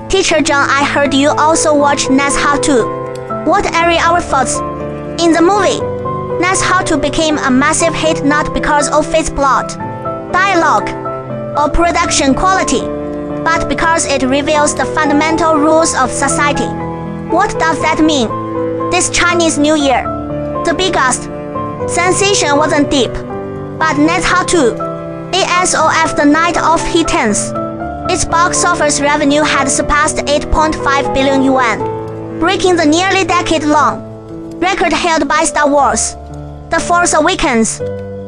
Teacher John, I heard you also watch Nezha too. What are our thoughts? In the movie, Nezha 2 became a massive hit not because of its plot, dialogue, or production quality, but because it reveals the fundamental rules of society. What does that mean? This Chinese New Year, the biggest sensation wasn't deep, but Nezha 2, ASOF the night of his 10th. Its box office revenue had surpassed 8.5 billion yuan, breaking the nearly decade-long record held by Star Wars, The Force Awakens.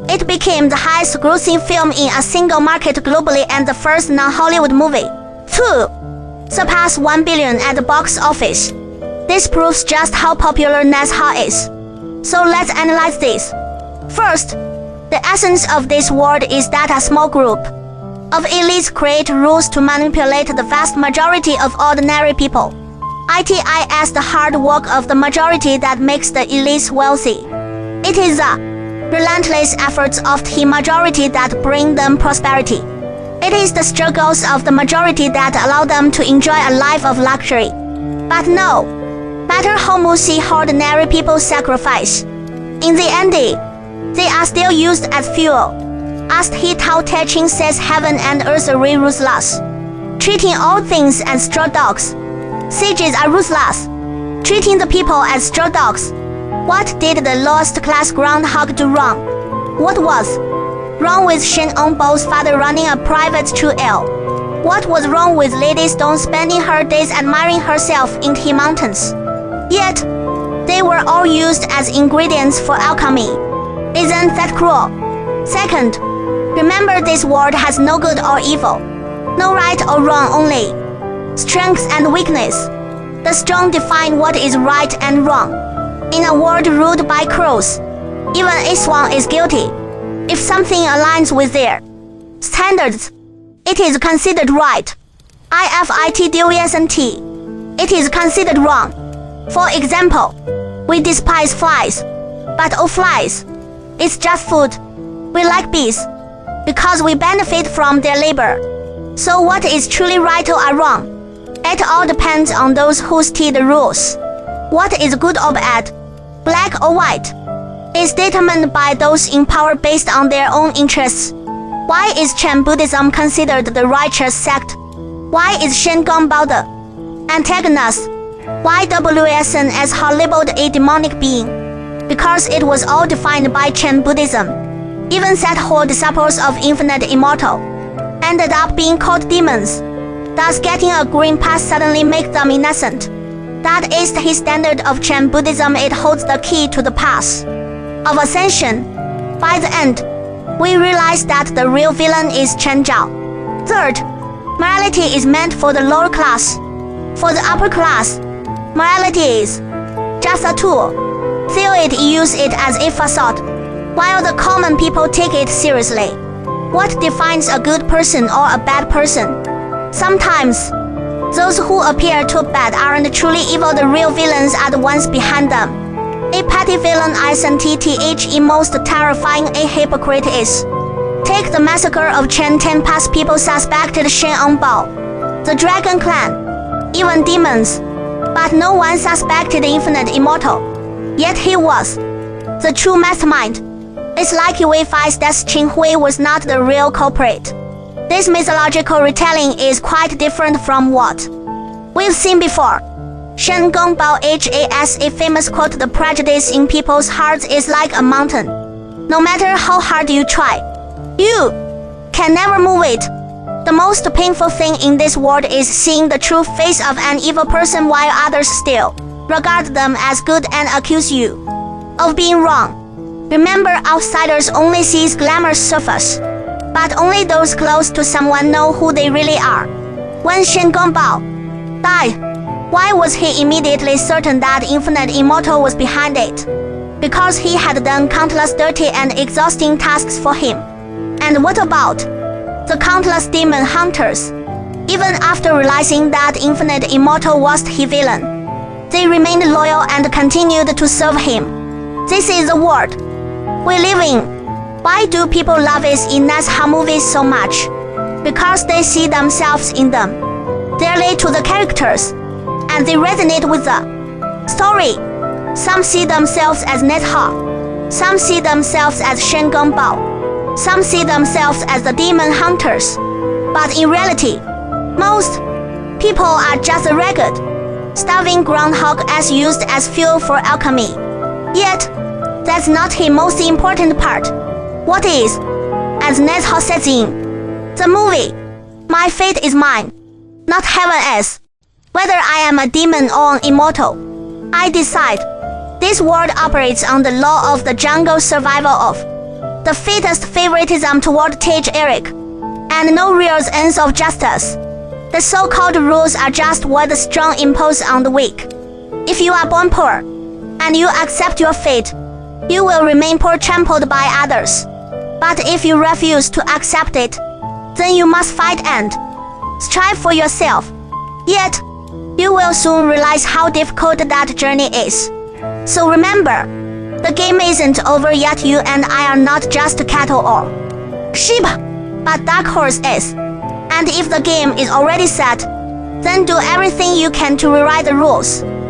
It became the highest-grossing film in a single market globally and the first non-Hollywood movie to surpass 1 billion at the box office. This proves just how popular Nezha is. So let's analyze this. First, the essence of this world is that a small group of elites create rules to manipulate the vast majority of ordinary people. It is the hard work of the majority that makes the elites wealthy. It is the relentless efforts of the majority that bring them prosperity. It is the struggles of the majority that allow them to enjoy a life of luxury. But no matter how much ordinary people sacrifice, in the end, they are still used as fuel. As He Tao Te Ching says, heaven and earth are ruthless, treating all things as straw dogs. Sages are ruthless, treating the people as straw dogs. What did the lowest class groundhog do wrong? What was wrong with Shen Ongbou's father running a private school? What was wrong with Lady Stone spending her days admiring herself in the mountains? Yet, they were all used as ingredients for alchemy. Isn't that cruel? Second, remember this world has no good or evil, no right or wrong, only strength and weakness. The strong define what is right and wrong. In a world ruled by crows, even a swan is guilty. If something aligns with their standards, it is considered right. It is considered wrong. For example, we despise flies, but oh flies, it's just food. We like bees because we benefit from their labor. So what is truly right or wrong? It all depends on those who steer the rules. What is good or bad, black or white, is determined by those in power based on their own interests. Why is Chen Buddhism considered the righteous sect? Why is Shen Gongbao the antagonist? Why WSN as labeled a demonic being? Because it was all defined by Chen Buddhism. Even that whole disciples of Infinite Immortal ended up being called demons. Does getting a green pass suddenly make them innocent? That is the standard of Chen Buddhism. It holds the key to the path of ascension. By the end, we realize that the real villain is Chen Zhao. Third, morality is meant for the lower class. For the upper class, morality is just a tool. They use it as a facade, while the common people take it seriously. What defines a good person or a bad person? Sometimes, those who appear too bad aren't truly evil. The real villains are the ones behind them. A petty villain isn't the most terrifying a hypocrite is. Take the massacre of Chen Tenpa's people suspected Shen Ongbao, the Dragon Clan, even demons. But no one suspected Infinite Immortal. Yet he was the true mastermind. It's like we find that Qin Hui was not the real culprit. This mythological retelling is quite different from what we've seen before. Shen Gongbao has a famous quote: the prejudice in people's hearts is like a mountain. No matter how hard you try, you can never move it. The most painful thing in this world is seeing the true face of an evil person while others still regard them as good and accuse you of being wrong. Remember, outsiders only see glamorous surface, but only those close to someone know who they really are. When Shen Gongbao died, why was he immediately certain that Infinite Immortal was behind it? Because he had done countless dirty and exhausting tasks for him. And what about the countless demon hunters? Even after realizing that Infinite Immortal was his villain, they remained loyal and continued to serve him. This is the world we live in. Why do people love it in Nezha movies so much? Because they see themselves in them. They relate to the characters, and they resonate with the story. Some see themselves as Nezha. Some see themselves as Bao. Some see themselves as the demon hunters. But in reality, most people are just a ragged, starving groundhog as used as fuel for alchemy. Yet, that's not the most important part. What is? As Nezha says in the movie, my fate is mine, not heaven is. Whether I am a demon or an immortal, I decide. This world operates on the law of the jungle survival of the fittest favoritism toward Tage Eric, and no real sense of justice. The so-called rules are just what the strong impose on the weak. If you are born poor, and you accept your fate, you will remain poor, trampled by others. But if you refuse to accept it, then you must fight and strive for yourself. Yet, you will soon realize how difficult that journey is. So remember, the game isn't over yet. You and I are not just cattle or sheep, but dark horse is. And if the game is already set, then do everything you can to rewrite the rules.